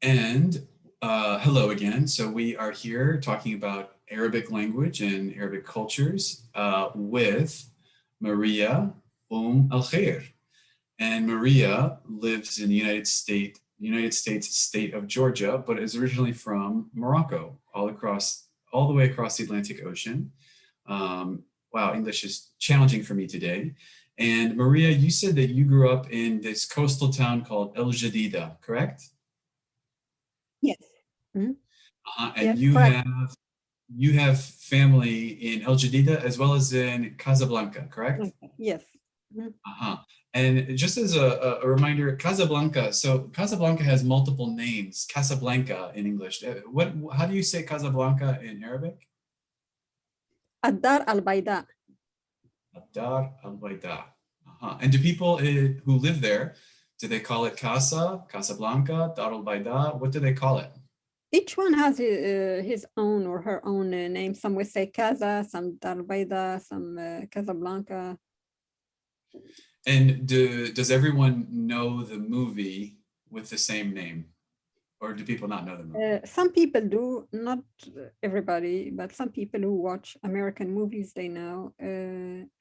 And hello again. So we are here talking about Arabic language and Arabic cultures with Mariya Al Khair. And Mariya lives in the United States state of Georgia, but is originally from Morocco, all the way across the Atlantic Ocean. Wow, English is challenging for me today. And Mariya, you said that you grew up in this coastal town called El Jadida, correct? Yes. Mhm. And Yes, correct. you have family in El Jadida as well as in Casablanca, correct? Yes. Mhm. Uh-huh. And just as a reminder, Casablanca. So Casablanca has multiple names. Casablanca in English. What? How do you say Casablanca in Arabic? Adar al-Baida. Dar al Baida. Uh-huh. And do people who live there, do they call it Casa, Casablanca, Dar al Baida? What do they call it? Each one has his own or her own name. Some will say Kaza, some Dar al-Baida, some Casablanca. And does everyone know the movie with the same name? Or do people not know the movie? Some people do, not everybody, but some people who watch American movies, they know.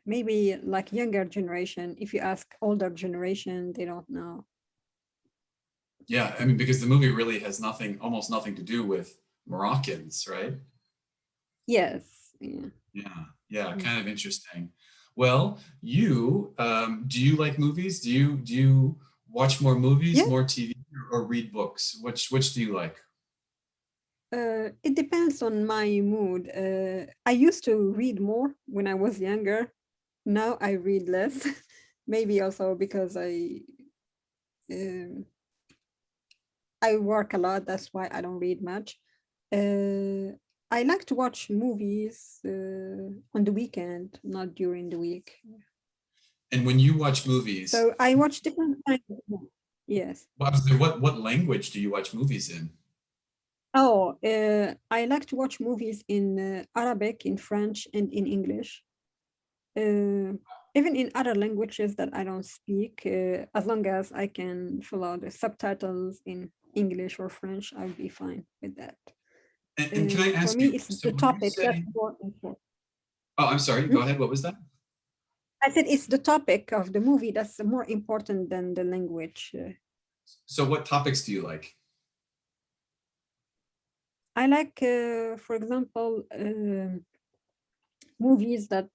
Maybe like younger generation. If you ask older generation, they don't know. Yeah, I mean, because the movie really has almost nothing to do with Moroccans, right? Yes. Yeah. Yeah, yeah, Mm. kind of interesting. Well, do you like movies? Do you watch more movies, Yes. more TV, or read books? Which do you like? It depends on my mood. I used to read more when I was younger. Now I read less. Maybe also because um, I work a lot. That's why I don't read much. Uh, I like to watch movies on the weekend, not during the week. And when you watch movies, So I watch different kinds of movies. Yes. what language do you watch movies in? Oh, I like to watch movies in Arabic, in French, and in English. Uh, Even in other languages that I don't speak, as long as I can follow the subtitles in English or French, I'll be fine with that. And can I For ask me, you, it's so the when you topic that's say, more important. oh, I'm sorry, go Hmm? ahead. What was that? I said it's the topic of the movie that's more important than the language. So what topics do you like? I like, for example, movies that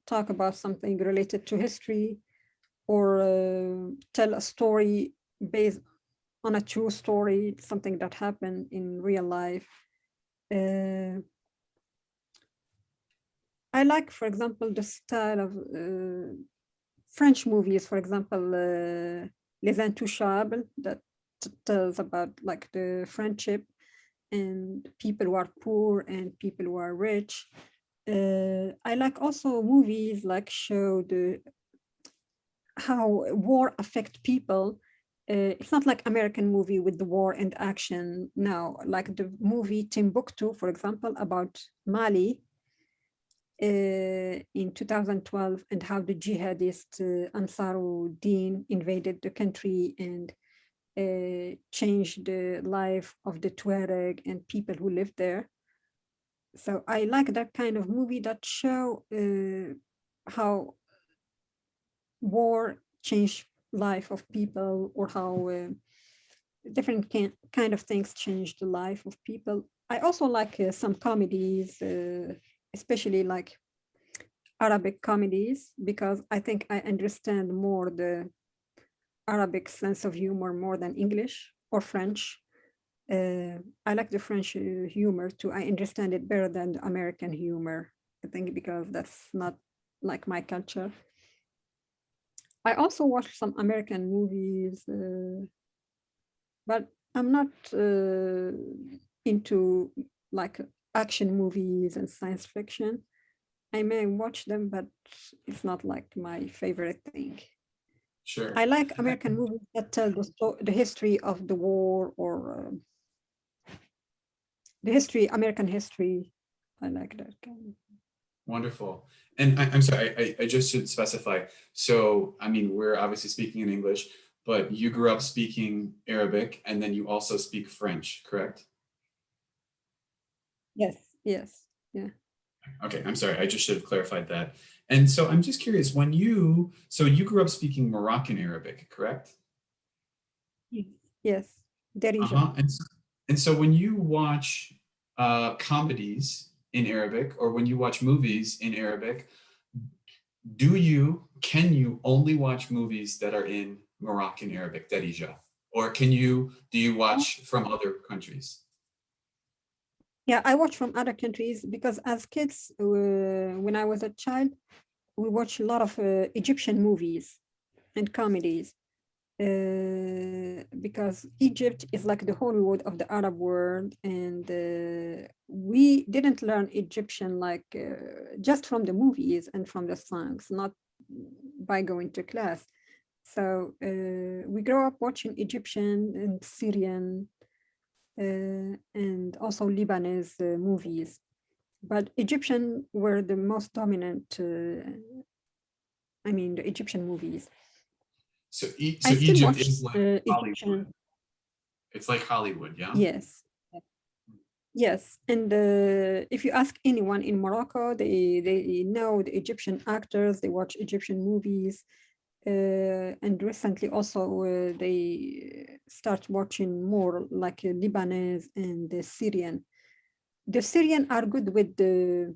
talk about something related to history or tell a story based on a true story, something that happened in real life. Uh, I like, for example, the style of French movies, for example, Les Intouchables, that tells about like the friendship and people who are poor and people who are rich. I like also movies like show the how war affect people. It's not like American movie with the war and action. No, like the movie Timbuktu, for example, about Mali in 2012 and how the jihadist Ansaruddin invaded the country and changed the life of the Tuareg and people who live there. So I like that kind of movie that show how war changed life of people or how different kind of things change the life of people. I also like some comedies, especially like Arabic comedies, because I think I understand more the Arabic sense of humor more than English or French. I like the French humor too. I understand it better than the American humor. I think because that's not like my culture. I also watch some American movies, but I'm not into like action movies and science fiction. I may watch them, but it's not like my favorite thing. I Sure. like American movies that tell the history of the war or the history, American history. I like that kind. Wonderful. And I'm sorry, I just should specify. So, I mean, we're obviously speaking in English, but you grew up speaking Arabic and then you also speak French, correct? Yes, yes, yeah. Okay, I'm sorry, I just should have clarified that. And so I'm just curious, so you grew up speaking Moroccan Arabic, correct? Yes, yes, Darija. Uh-huh. And so when you watch comedies in Arabic or when you watch movies in Arabic, can you only watch movies that are in Moroccan Arabic, Darija? Or do you watch from other countries? Yeah, I watch from other countries because as kids, when I was a child, we watched a lot of Egyptian movies and comedies because Egypt is like the Hollywood of the Arab world, and we didn't learn Egyptian like just from the movies and from the songs, not by going to class. So we grow up watching Egyptian and Syrian and also Lebanese movies. But Egyptian were the most dominant, I mean, the Egyptian movies. So I still Egypt watch is like Hollywood. Egyptian, It's like Hollywood, yeah? yes. Yes, and if you ask anyone in Morocco, they know the Egyptian actors, they watch Egyptian movies, and recently also they start watching more like Lebanese and the Syrian. The Syrian are good with the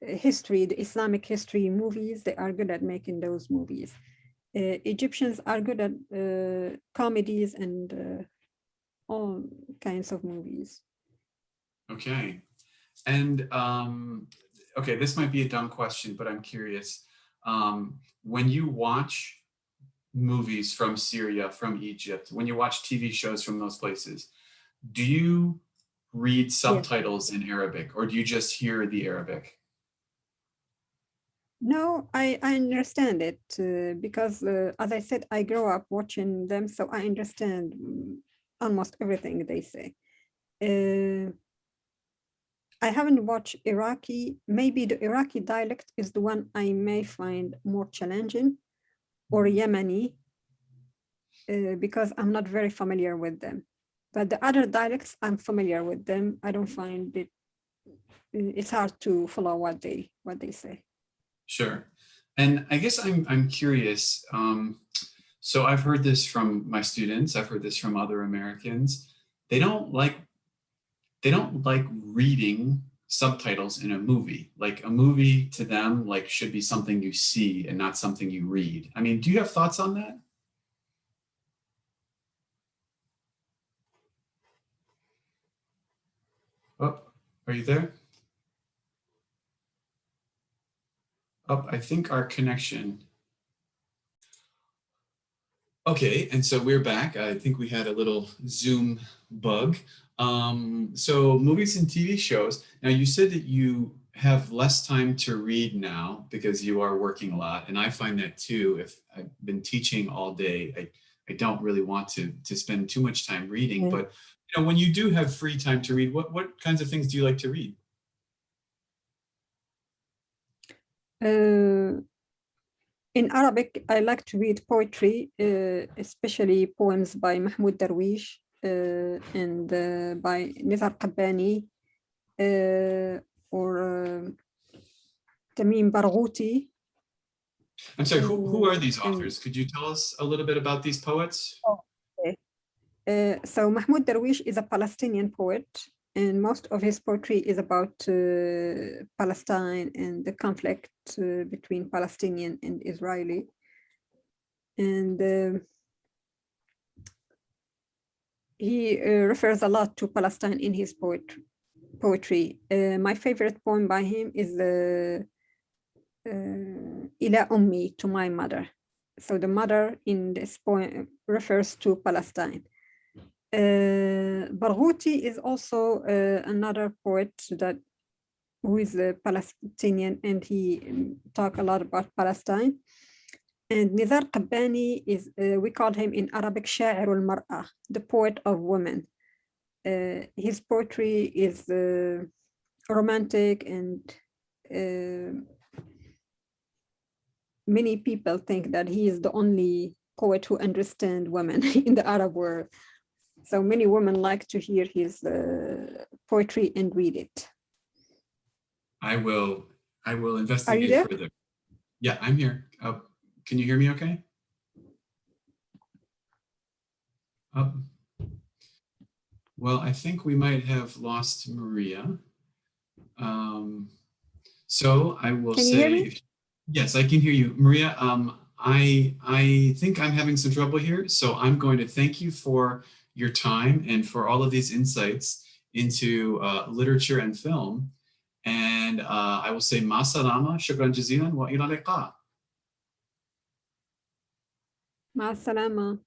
history, the Islamic history movies. They are good at making those movies. Egyptians are good at comedies and all kinds of movies. Okay. And okay, this might be a dumb question, but I'm curious. When you watch movies from Syria, from Egypt, when you watch TV shows from those places, do you read Yes. subtitles in Arabic or do you just hear the Arabic? No, I understand it because, as I said, I grow up watching them, so I understand almost everything they say. I haven't watched Iraqi. Maybe the Iraqi dialect is the one I may find more challenging, or Yemeni, because I'm not very familiar with them. But the other dialects, I'm familiar with them. I don't find it, it's hard to follow what they say. Sure. And I guess I'm curious. So I've heard this from my students, I've heard this from other Americans. They don't like they don't like reading subtitles in a movie. Like a movie to them like should be something you see and not something you read. I mean, do you have thoughts on that? Oh, are you there? Oh, I think our connection. Okay, and so we're back. I think we had a little Zoom bug. So movies and TV shows. Now you said that you have less time to read now because you are working a lot, and I find that too. If I've been teaching all day, I don't really want to spend too much time reading. Yeah. But when you do have free time to read, what kinds of things do you like to read? Uh, in Arabic, I like to read poetry, especially poems by Mahmoud Darwish and by Nizar Qabbani or Tamim Barghouti. I'm sorry, who are these And authors? Could you tell us a little bit about these poets? oh, okay. So Mahmoud Darwish is a Palestinian poet, and most of his poetry is about Palestine and the conflict between Palestinian and Israeli. And he refers a lot to Palestine in his poetry. My favorite poem by him is Ila Ummi, to my mother. So the mother in this poem refers to Palestine. Barghouti is also another poet who is a Palestinian, and he talk a lot about Palestine. And Nizar Qabbani is, we call him in Arabic, Sha'ir al-Mar'a, the poet of women. His poetry is romantic, and many people think that he is the only poet who understands women in the Arab world. So many women like to hear his poetry and read it. I will Are you investigate there? further. Yeah, I'm here. Can you hear me okay? Uh, well, I think we might have lost Mariya. So I will Can you hear me? say, yes, I can hear you. Mariya, I think I'm having some trouble here. So I'm going to thank you for your time and for all of these insights into literature and film. And I will say, ma salama, shukran jazilan wa ila liqa. مع السلامة.